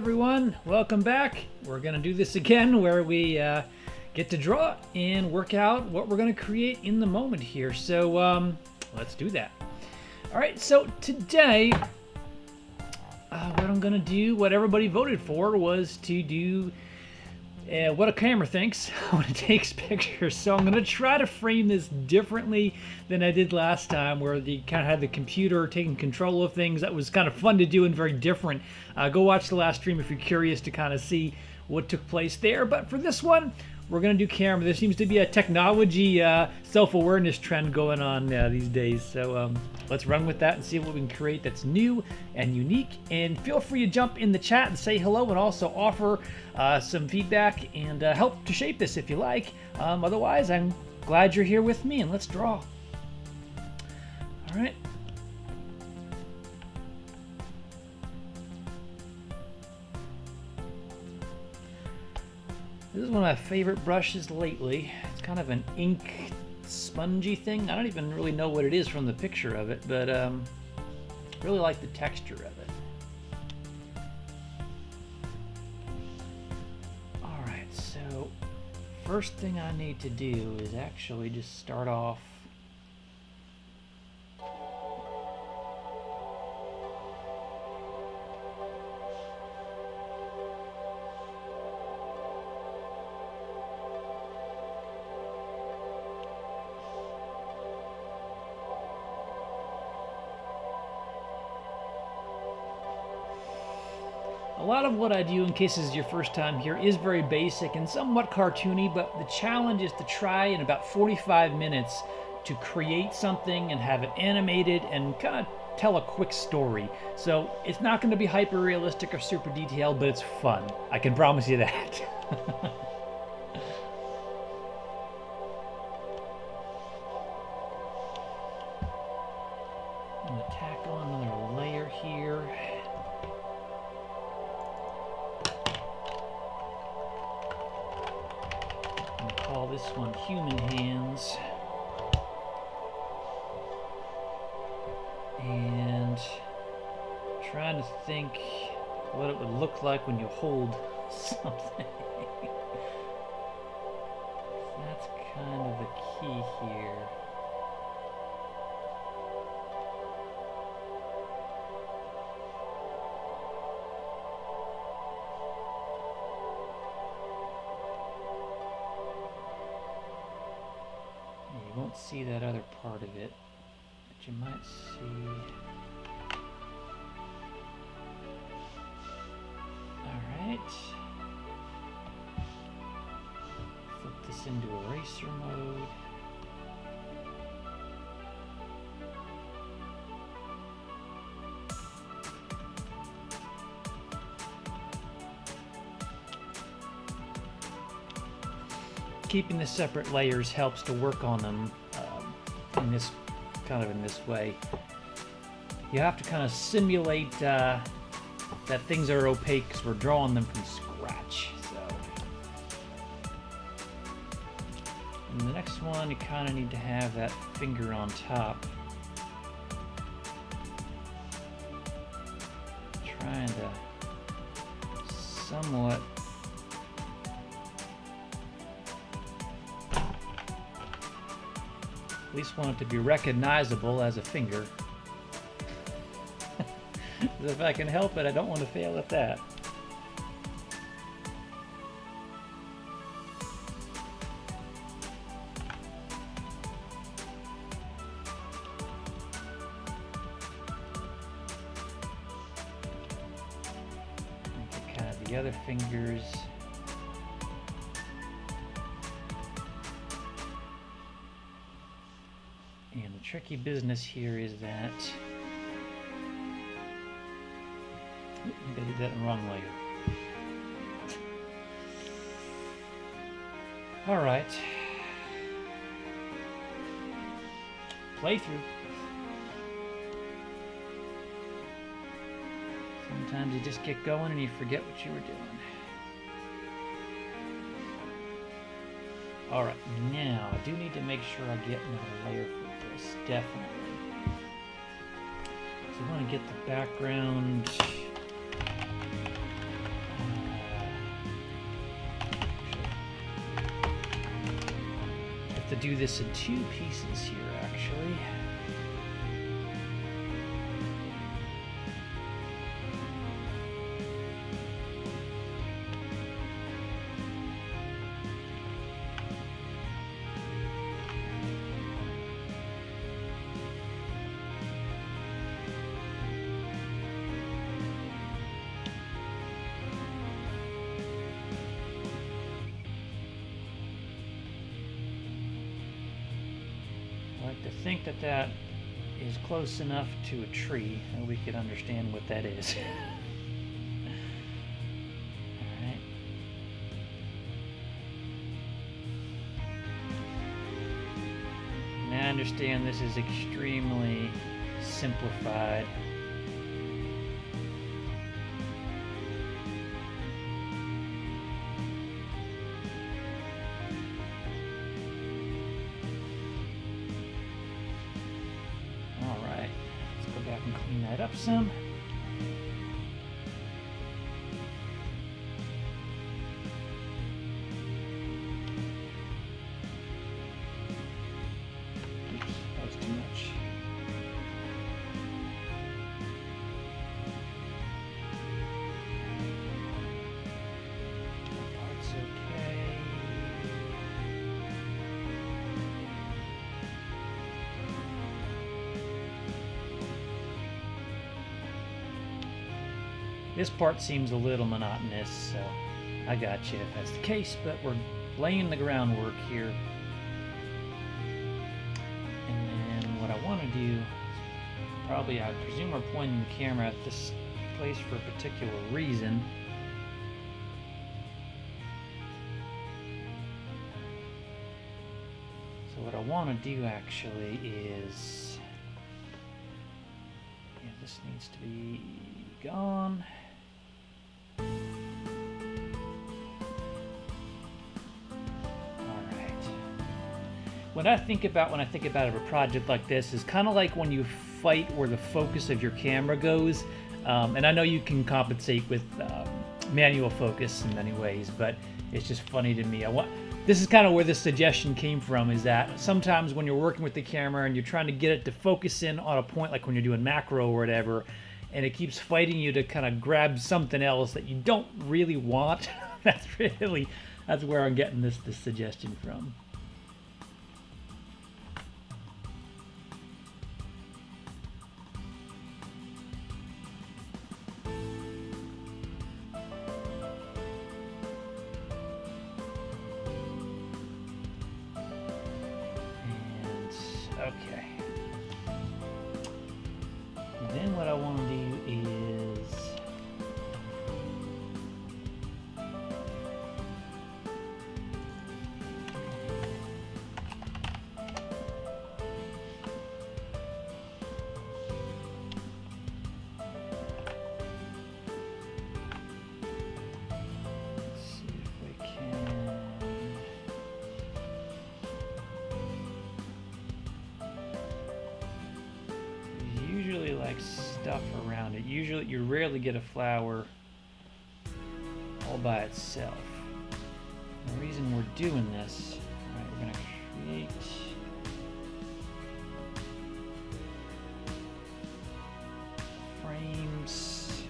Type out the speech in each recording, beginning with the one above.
everyone, welcome back. We're gonna do this again where we get to draw and work out what we're gonna create in the moment here. So let's do that. All right, so today what I'm gonna do, what everybody voted for, was to do what a camera thinks when it takes pictures. So I'm going to try to frame this differently than I did last time, where the kind of had the computer taking control of things. That was kind of fun to do and very different. Go watch the last stream if you're curious to kind of see what took place there. But for this one, we're going to do camera. There seems to be a technology self-awareness trend going on these days. So let's run with that and see what we can create that's new and unique. And feel free to jump in the chat and say hello, and also offer some feedback and help to shape this if you like. Otherwise, I'm glad you're here with me, and let's draw. All right. This is one of my favorite brushes lately. It's kind of an ink spongy thing. I don't even really know what it is from the picture of it, but really like the texture of it. All right, so first thing I need to do is actually just start off a lot of what I do, in case this is your first time here, is very basic and somewhat cartoony, but the challenge is to try in about 45 minutes to create something and have it animated and kind of tell a quick story. So it's not going to be hyper realistic or super detailed, but it's fun. I can promise you that. I'm going to tack on another layer here. Call this one human hands, and trying to think what it would look like when you hold something. That's kind of the key here. You won't see that other part of it, but you might see. All right. Flip this into eraser mode. Keeping the separate layers helps to work on them in this way. You have to kind of simulate that things are opaque because we're drawing them from scratch. So, and the next one, you kind of need to have that finger on top, trying to somewhat at least want it to be recognizable as a finger. If I can help it, I don't want to fail at that. And kind of the other fingers. And the tricky business here is that I did that in the wrong layer. All right. Playthrough. Sometimes you just get going and you forget what you were doing. All right, now I do need to make sure I get another layer for this, definitely. So I want to get the background have to do this in 2 pieces here, actually. I like to think that that is close enough to a tree that we could understand what that is. Alright. Now I understand this is extremely simplified. Clean that up some. Oops, that was too much. That part's okay. This part seems a little monotonous, so I got you if that's the case, but we're laying the groundwork here. And then what I want to do, probably I presume we're pointing the camera at this place for a particular reason. So what I want to do actually is, yeah, this needs to be gone. When I think about a project like this, is kind of like when you fight where the focus of your camera goes. And I know you can compensate with manual focus in many ways, but it's just funny to me. This is kind of where this suggestion came from, is that sometimes when you're working with the camera and you're trying to get it to focus in on a point, like when you're doing macro or whatever, and it keeps fighting you to kind of grab something else that you don't really want. that's where I'm getting this suggestion from. Okay. And then what I want to do is stuff around it. Usually you rarely get a flower all by itself. And the reason we're doing this, right, we're going to create frames.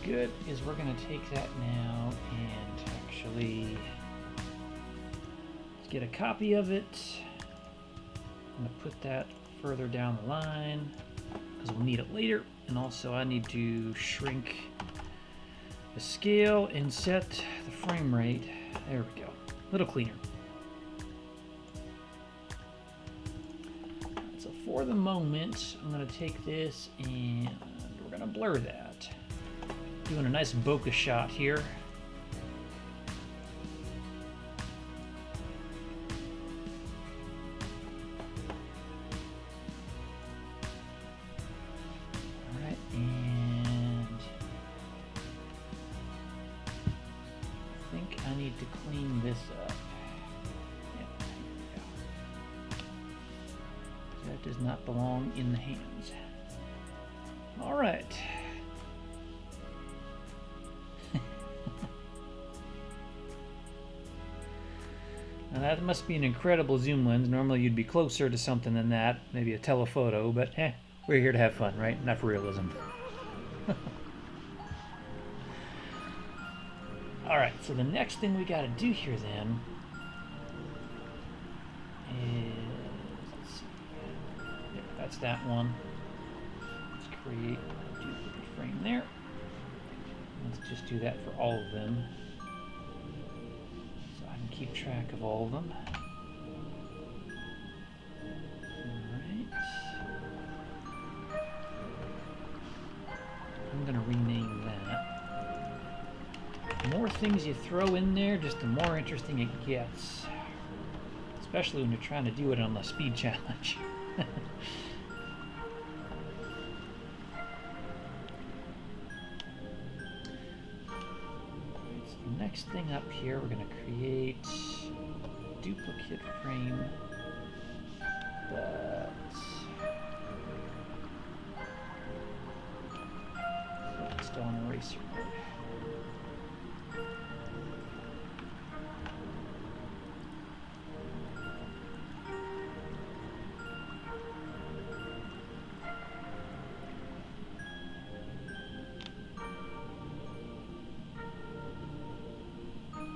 Good is we're going to take that now and actually get a copy of it. I'm going to put that further down the line because we'll need it later. And also I need to shrink the scale and set the frame rate. There we go. A little cleaner. So for the moment, I'm going to take this and we're going to blur that. Doing a nice bokeh shot here. To clean this up. Yeah, there we go. That does not belong in the hands. All right. That must be an incredible zoom lens. Normally you'd be closer to something than that, maybe a telephoto, but we're here to have fun, right? Not for realism. Alright, so the next thing we gotta do here then is, let's see, yep, that's that one. Let's create a duplicate frame there. Let's just do that for all of them, so I can keep track of all of them. Alright. I'm going to rename that. The more things you throw in there, just the more interesting it gets. Especially when you're trying to do it on the speed challenge. Next thing up here, we're going to create a duplicate frame that it's still on eraser mode.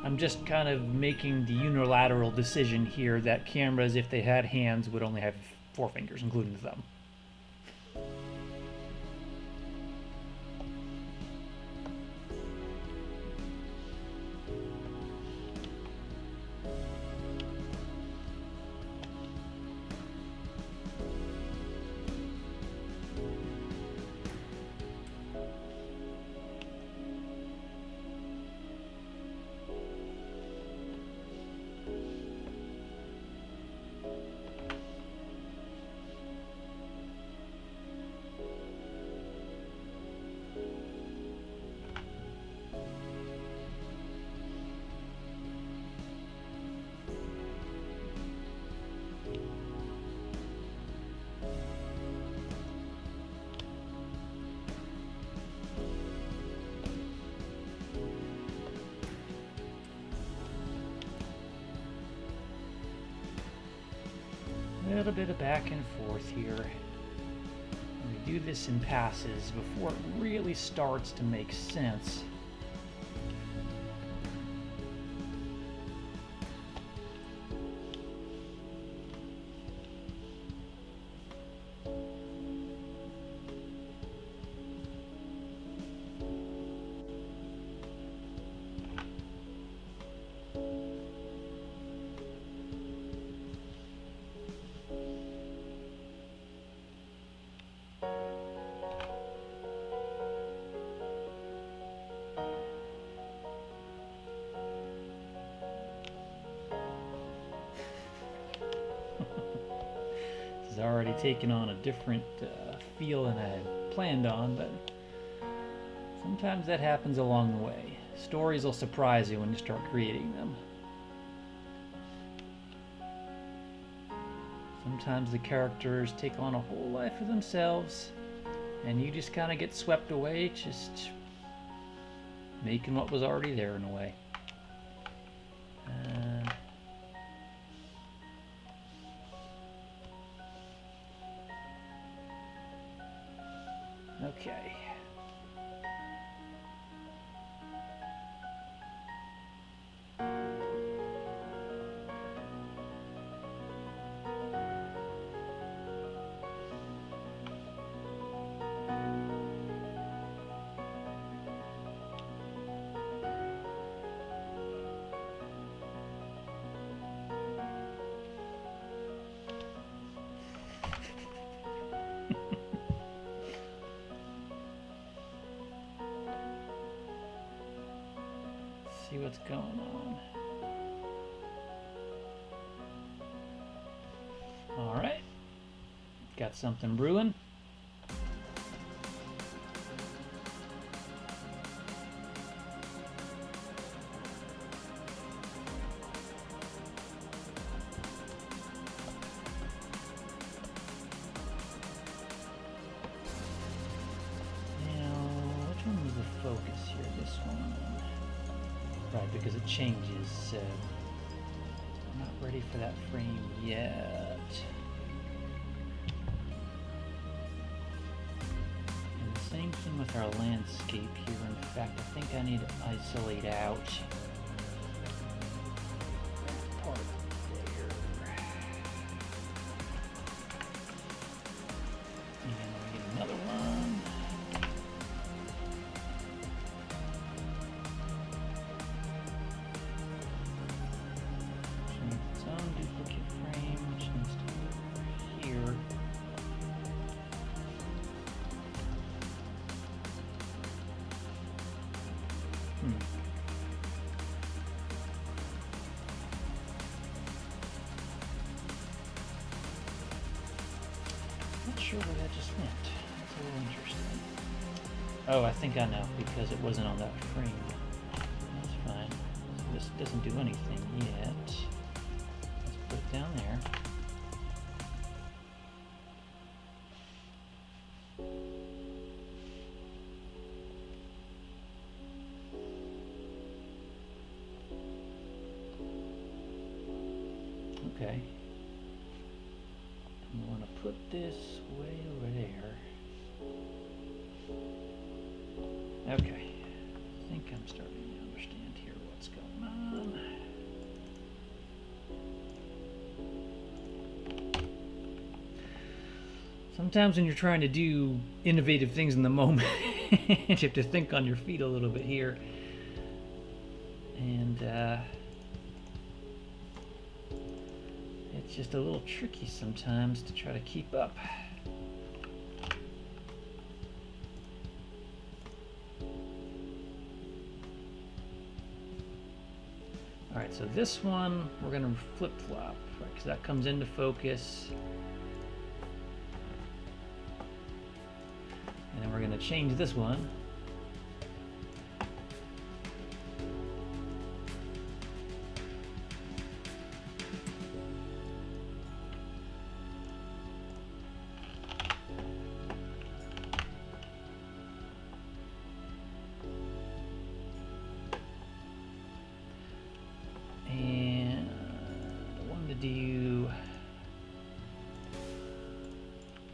I'm just kind of making the unilateral decision here that cameras, if they had hands, would only have 4 fingers, including the thumb. A little bit of back and forth here. We do this in passes before it really starts to make sense. Already taken on a different feel than I had planned on, but sometimes that happens along the way. Stories will surprise you when you start creating them. Sometimes the characters take on a whole life of themselves, and you just kind of get swept away, just making what was already there in a way. Okay. See what's going on. All right, got something brewing. Now, which one was the focus here? This one. Right, because it changes. Not ready for that frame yet. And the same thing with our landscape here. In fact, I think I need to isolate out part there. And we get another one. Some duplicate frame, which needs to go over here. Not sure where that just went. That's a little interesting. Oh, I think I know, because it wasn't on that frame. That's fine. This doesn't do anything yet. Let's put it down there. Okay. I'm going to put this way over there. Okay. I think I'm starting to understand here what's going on. Sometimes when you're trying to do innovative things in the moment, you have to think on your feet a little bit here. And it's just a little tricky sometimes to try to keep up. Alright, so this one we're going to flip-flop, right, because that comes into focus. And then we're going to change this one.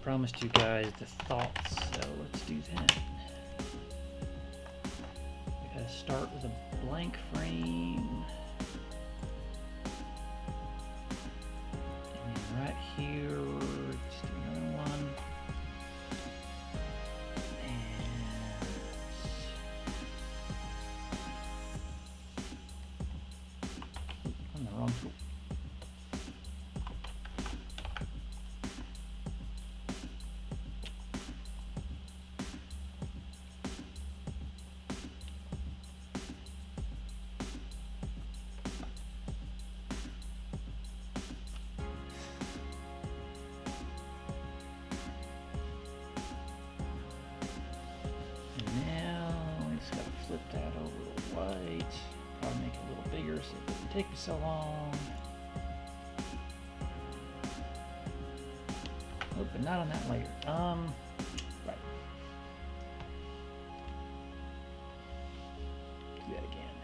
Promised you guys the thoughts, so let's do that. We gotta start with a blank frame. And then right here, just do another one. And on the wrong tool. Flip that over to white. Probably make it a little bigger so it doesn't take me so long. Oh, but not on that layer. Right. Do that again.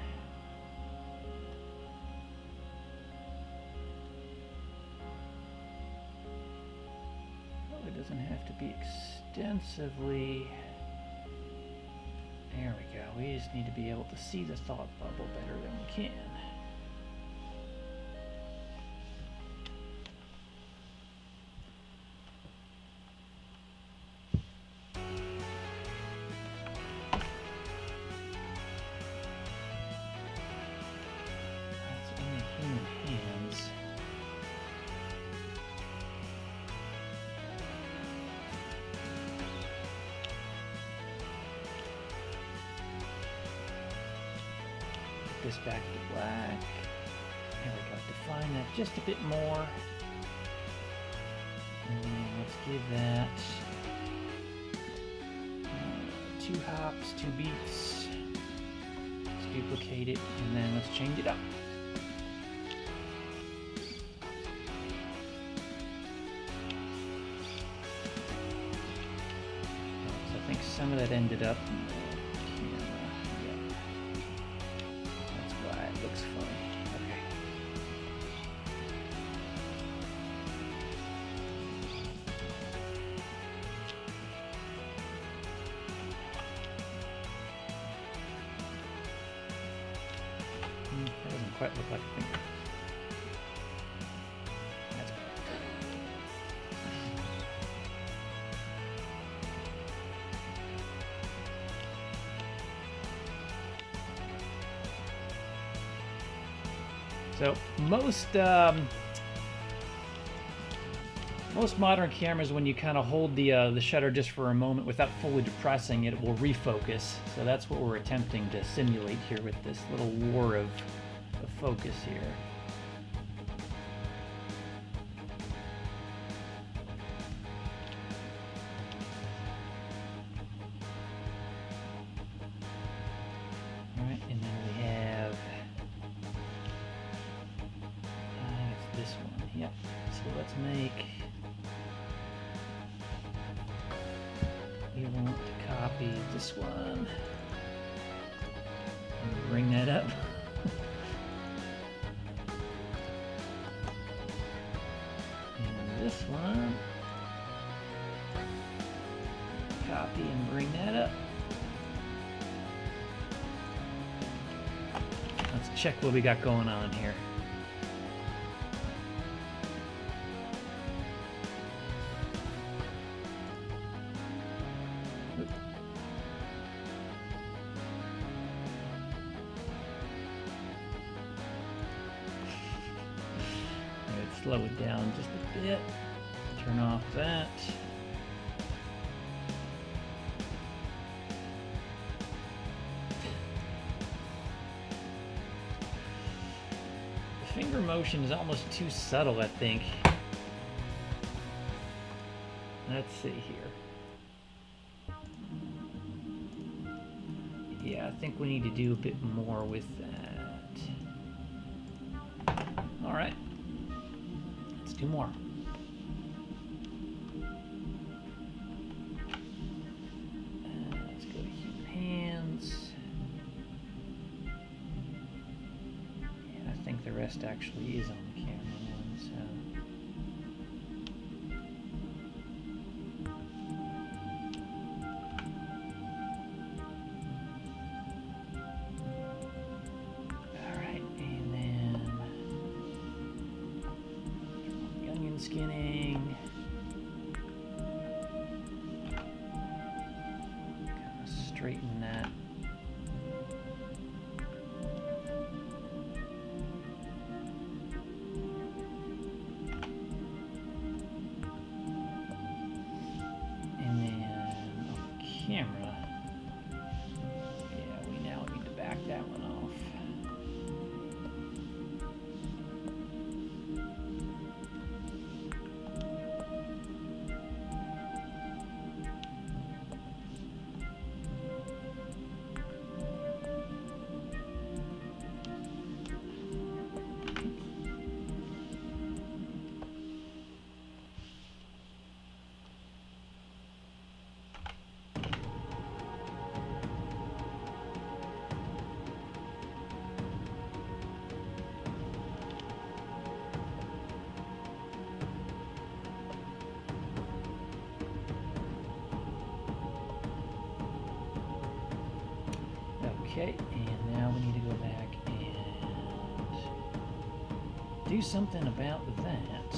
Probably doesn't have to be extensively. There we go. We just need to be able to see the thought bubble better than we can. That's only human hands. This back to black. There we go. Define that just a bit more. And let's give that 2 hops, 2 beats. Let's duplicate it, and then let's change it up. So I think some of that ended up in the camera. Yeah. That's why it looks funny. Okay. doesn't quite look like a finger. That's better. So most modern cameras, when you kind of hold the shutter just for a moment without fully depressing it, will refocus. So that's what we're attempting to simulate here with this little war of focus here. All right, and then we have, it's this one. Yep. So let's make. We want to copy this one and bring that up. And this one, copy and bring that up. Let's check what we got going on here. Slow it down just a bit. Turn off that. The finger motion is almost too subtle, I think. Let's see here. Yeah, I think we need to do a bit more with that. All right. Two more. Let's go to human hands. And I think the rest actually is on the camera one, so. Skinning. Kind of straighten that. And then on the camera, yeah, we now need to back that one off. Okay, and now we need to go back and do something about that.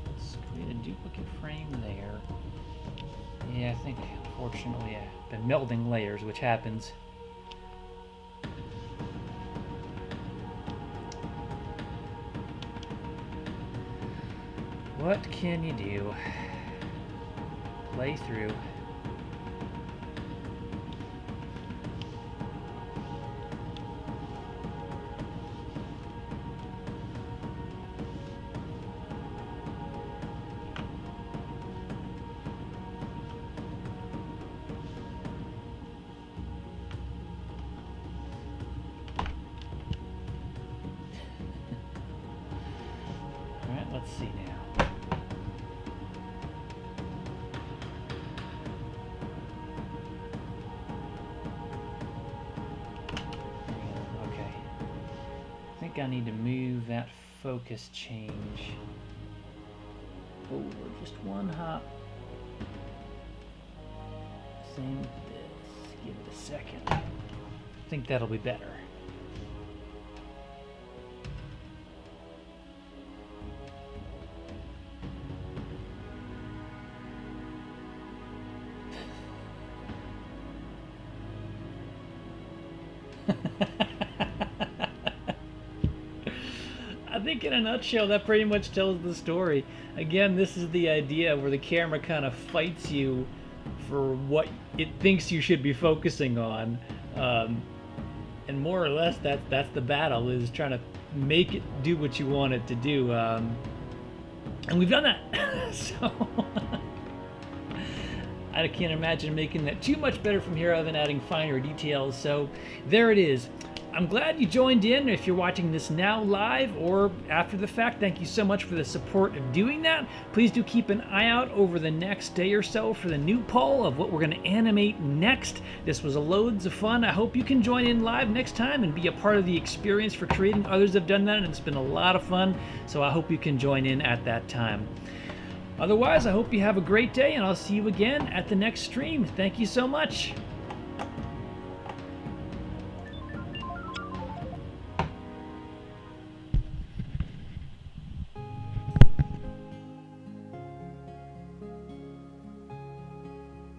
Let's create a duplicate frame there. Yeah, I think unfortunately I've been melding layers, which happens. What can you do? Play through. All right, let's see now. I need to move that focus change over just one hop. same with this. Give it a second. I think that'll be better. I think in a nutshell, that pretty much tells the story. Again, this is the idea where the camera kind of fights you for what it thinks you should be focusing on. And more or less, that's the battle, is trying to make it do what you want it to do. And we've done that. So I can't imagine making that too much better from here other than adding finer details. So there it is. I'm glad you joined in. If you're watching this now live or after the fact, thank you so much for the support of doing that. Please do keep an eye out over the next day or so for the new poll of what we're going to animate next. This was loads of fun. I hope you can join in live next time and be a part of the experience for creating. Others have done that and it's been a lot of fun, so I hope you can join in at that time. Otherwise, I hope you have a great day and I'll see you again at the next stream. Thank you so much.